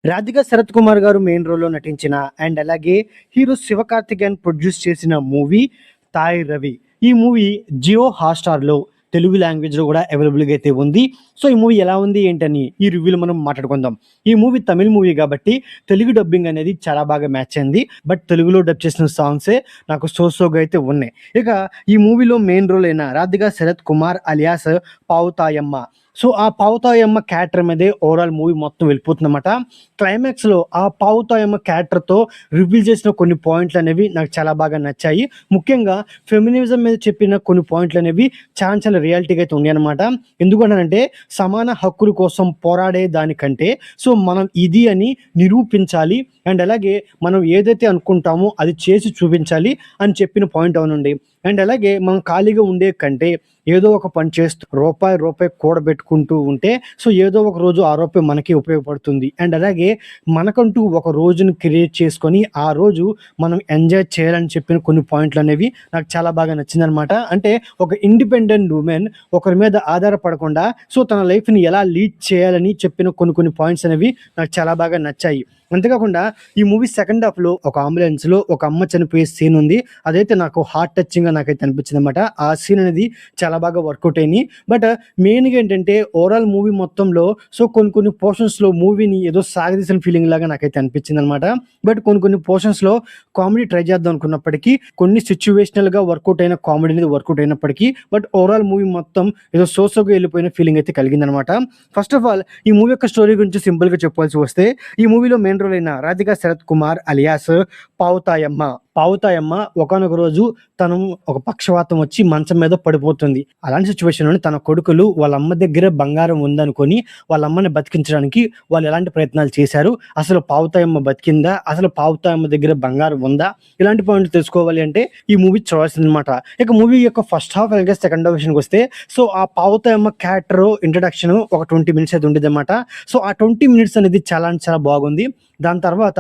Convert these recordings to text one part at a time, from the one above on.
రాధిక శరత్ కుమార్ గారు మెయిన్ రోల్‌లో నటించిన అండ్ అలాగే హీరో శివకార్తికేయన్ ప్రొడ్యూస్ చేసిన మూవీ 'తాయ్ రవి'. ఈ మూవీ జియో హాట్‌స్టార్‌లో తెలుగు లాంగ్వేజ్‌లో గూడా అవైలబుల్‌గా అయితే ఉంది. సో, ఈ మూవీ ఎలా ఉంది ఏంటని ఈ రివ్యూలో మనం మాట్లాడుకుందాం. ఈ మూవీ తమిళ్ మూవీ గాబట్టి తెలుగు డబ్బింగ్ అనేది చాలా బాగా మ్యాచ్ అయింది. బట్ తెలుగులో డబ్ చేసిన సాంగ్సే నాకు సోగా అయితే ఉన్నాయి. ఇక ఈ మూవీలో మెయిన్ రోల్ అయిన రాధిక శరత్ కుమార్ అలియాస్ పావుతాయమ్మ. సో, ఆ పావుతాయమ్మ క్యారెక్టర్ మీదే ఓవరాల్ మూవీ మొత్తం వెళ్ళిపోతుందన్నమాట. క్లైమాక్స్‌లో ఆ పావుతాయమ్మ క్యారెక్టర్‌తో రివీల్ చేసిన కొన్ని పాయింట్లనేవి నాకు చాలా బాగా నచ్చాయి. ముఖ్యంగా ఫెమినిజం మీద చెప్పిన కొన్ని పాయింట్లనేవి చాలా రియాలిటీగా అయితే ఉన్నాయన్నమాట. ఎందుకనంటే సమాన హక్కుల కోసం పోరాడే దానికంటే సో, మనం ఇది అని నిరూపించాలి. అండ్ అలాగే మనం ఏదైతే అనుకుంటామో అది చేసి చూపించాలి అని చెప్పిన పాయింట్ అవునండి. అండ్ అలాగే మనం ఖాళీగా ఉండే కంటే ఏదో ఒక పని చేస్తూ రూపాయి కూడబెట్టుకుంటూ ఉంటే సో, ఏదో ఒక రోజు ఆ రూపాయి మనకి ఉపయోగపడుతుంది. అండ్ అలాగే మనకంటూ ఒక రోజును క్రియేట్ చేసుకొని ఆ రోజు మనం ఎంజాయ్ చేయాలని చెప్పిన కొన్ని పాయింట్లనేవి నాకు చాలా బాగా నచ్చిందనమాట. అంటే ఒక ఇండిపెండెంట్ వుమెన్ ఒకరి మీద ఆధారపడకుండా సో, తన లైఫ్‌ని ఎలా లీడ్ చేయాలని చెప్పిన కొన్ని పాయింట్స్ అనేవి నాకు చాలా బాగా నచ్చాయి. అంతేకాకుండా ఈ మూవీ సెకండ్ హాఫ్‌లో ఒక అంబులెన్స్‌లో ఒక అమ్మ చనిపోయే సీన్ ఉంది. అదైతే నాకు హార్ట్ టచింగ్‌గా నాకైతే అనిపించిందనమాట. ఆ సీన్ అనేది చాలా బాగా వర్కౌట్ అయినాయి. బట్ మెయిన్‌గా ఏంటంటే ఓవరాల్ మూవీ మొత్తంలో సో, కొన్ని పోర్షన్స్‌లో మూవీని ఏదో సాగదీసిన ఫీలింగ్ లాగా నాకైతే అనిపించిందనమాట. బట్ కొన్ని పోర్షన్స్‌లో కామెడీ ట్రై చేద్దాం అనుకున్నప్పటికీ కొన్ని సిట్యుయేషనల్‌గా వర్కౌట్ అయిన కామెడీ అనేది వర్కౌట్ అయినప్పటికీ బట్ ఓవరాల్ మూవీ మొత్తం ఏదో సోగా వెళ్ళిపోయిన ఫీలింగ్ అయితే కలిగిందనమాట. ఫస్ట్ ఆఫ్ ఆల్ ఈ మూవీ యొక్క స్టోరీ గురించి సింపుల్‌గా చెప్పాల్సి వస్తే ఈ మూవీలో మెయిన్ రోల్ అయిన రాధిక శరత్ కుమార్ అలియాస్ పావుతాయమ్మ ఒకానొక రోజు తను ఒక పక్షవాతం వచ్చి మంచం మీద పడిపోతుంది. అలాంటి సిచ్యువేషన్‌లోనే తన కొడుకులు వాళ్ళ అమ్మ దగ్గర బంగారం ఉందనుకోని వాళ్ళ అమ్మని బతికించడానికి వాళ్ళు ఎలాంటి ప్రయత్నాలు చేశారు? అసలు పావుతాయమ్మ బతికిందా? అసలు పావుతాయమ్మ దగ్గర బంగారం ఉందా? ఇలాంటి పాయింట్లు తెలుసుకోవాలి అంటే ఈ మూవీ చూడాల్సిందనమాట. ఇక మూవీ యొక్క ఫస్ట్ హాఫ్ అలాగే సెకండ్ హాఫ్ విషయానికొస్తే సో, ఆ పావుతాయమ్మ క్యారెక్టర్ ఇంట్రడక్షన్ ఒక 20 మినిట్స్ అయితే ఉండిద్దనమాట. సో, ఆ 20 మినిట్స్ అనేది చాలా అంటే చాలా బాగుంది. దాని తర్వాత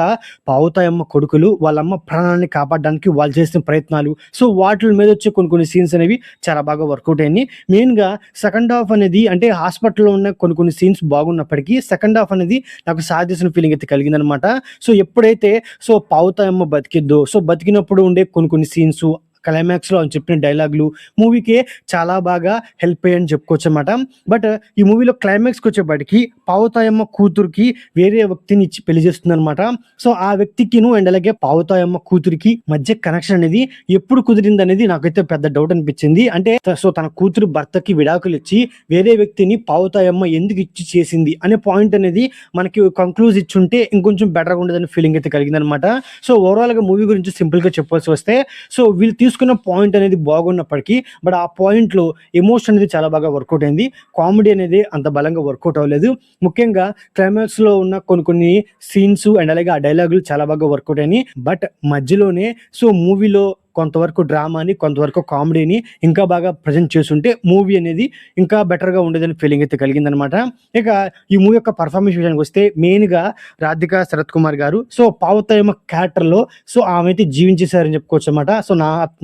పావుతాయమ్మ కొడుకులు వాళ్ళమ్మ ప్రాణాన్ని కాపాడడానికి వాళ్ళు చేసిన ప్రయత్నాలు సో, వాటిల మీద వచ్చే కొన్ని సీన్స్ అనేవి చాలా బాగా వర్కౌట్ అయినాయి. మెయిన్‌గా సెకండ్ హాఫ్ అనేది అంటే హాస్పిటల్‌లో ఉన్న కొన్ని సీన్స్ బాగున్నప్పటికీ సెకండ్ హాఫ్ అనేది నాకు సాగదీసిన ఫీలింగ్ అయితే కలిగిందనమాట. సో, ఎప్పుడైతే సో, పావుతాయమ్మ బతికిద్దో సో, బతికినప్పుడు ఉండే కొన్ని సీన్సు క్లైమాక్స్‌లో ఆమె చెప్పిన డైలాగులు మూవీకే చాలా బాగా హెల్ప్ అయ్యాయని చెప్పుకోవచ్చనమాట. బట్ ఈ మూవీలో క్లైమాక్స్‌కొచ్చేపాటికి పావుతాయమ్మ కూతురికి వేరే వ్యక్తిని ఇచ్చి పెళ్లి చేస్తుందనమాట. సో, ఆ వ్యక్తికిను అండ్ అలాగే పావుతాయమ్మ కూతురికి మధ్య కనెక్షన్ అనేది ఎప్పుడు కుదిరిందనేది నాకైతే పెద్ద డౌట్ అనిపించింది. అంటే సో, తన కూతురు భర్తకి విడాకులిచ్చి వేరే వ్యక్తిని పావుతాయమ్మ ఎందుకు ఇచ్చి చేసింది అనే పాయింట్ అనేది మనకి కంక్లూజ్ ఇచ్చుంటే ఇంకొంచెం బెటర్‌గా ఉండేదని ఫీలింగ్ అయితే కలిగిందనమాట. సో, ఓవరాల్‌గా మూవీ గురించి సింపుల్‌గా చెప్పాల్సి వస్తే సో, వీళ్ళు తీసుకున్న పాయింట్ అనేది బాగున్నప్పటికీ బట్ ఆ పాయింట్‌లో ఎమోషన్ అనేది చాలా బాగా వర్కౌట్ అయింది. కామెడీ అనేది అంత బలంగా వర్కౌట్ అవ్వలేదు. ముఖ్యంగా క్లైమాక్స్‌లో ఉన్న కొన్ని సీన్స్ అండ్ అలాగే ఆ డైలాగులు చాలా బాగా వర్కౌట్ అయినాయి. బట్ మధ్యలోనే సో, మూవీలో కొంతవరకు డ్రామాని, కొంతవరకు కామెడీని ఇంకా బాగా ప్రెజెంట్ చేసుంటే మూవీ అనేది ఇంకా బెటర్‌గా ఉండేదని ఫీలింగ్ అయితే కలిగిందనమాట. ఇక ఈ మూవీ యొక్క పెర్ఫార్మెన్స్ విషయానికొస్తే మెయిన్‌గా రాధిక శరత్ కుమార్ గారు సో, పావుతాయమ్మ క్యారెక్టర్‌లో సో, ఆమె అయితే జీవించేశారని చెప్పుకోవచ్చనమాట. సో,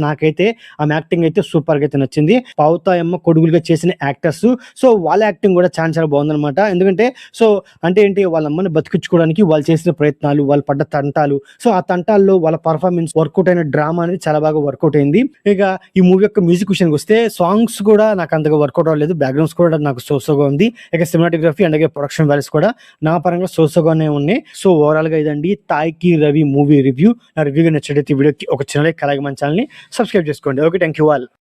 నాకైతే ఆమె యాక్టింగ్ అయితే సూపర్‌గా అయితే నచ్చింది. పావుతాయమ్మ కొడుకులుగా చేసిన యాక్టర్స్ సో, వాళ్ళ యాక్టింగ్ కూడా చాలా బాగుందనమాట. ఎందుకంటే సో, అంటే ఏంటి వాళ్ళ అమ్మని బతికించుకోవడానికి వాళ్ళు చేసిన ప్రయత్నాలు, వాళ్ళు పడ్డ తంటాలు సో, ఆ తంటాల్లో వాళ్ళ పెర్ఫార్మెన్స్ వర్కౌట్ అయిన డ్రామా అనేది చాలా బాగా వర్కౌట్ అయింది. ఇక ఈ మూవీ యొక్క మ్యూజిక్ విషయానికొస్తే సాంగ్స్ కూడా నాకు అంతగా వర్కౌట్ అవ్వలేదు. బ్యాక్‌గ్రౌండ్స్ కూడా నాకు సోగా ఉంది. ఇక సినిమాటోగ్రఫీ అండ్ అలాగే ప్రొడక్షన్ వాల్యూస్ కూడా నా పరంగా సోగానే ఉన్నాయి. సో, ఓవరాల్‌గా ఇదండి 'తాయ్‌కి రవి' మూవీ రివ్యూ. నా రివ్యూ నచ్చినట్లయితే వీడియోకి ఒక చిన్న లైక్ అలాగే మన ఛానెల్‌ని సబ్స్క్రైబ్ చేసుకోండి. ఓకే. Thank you all.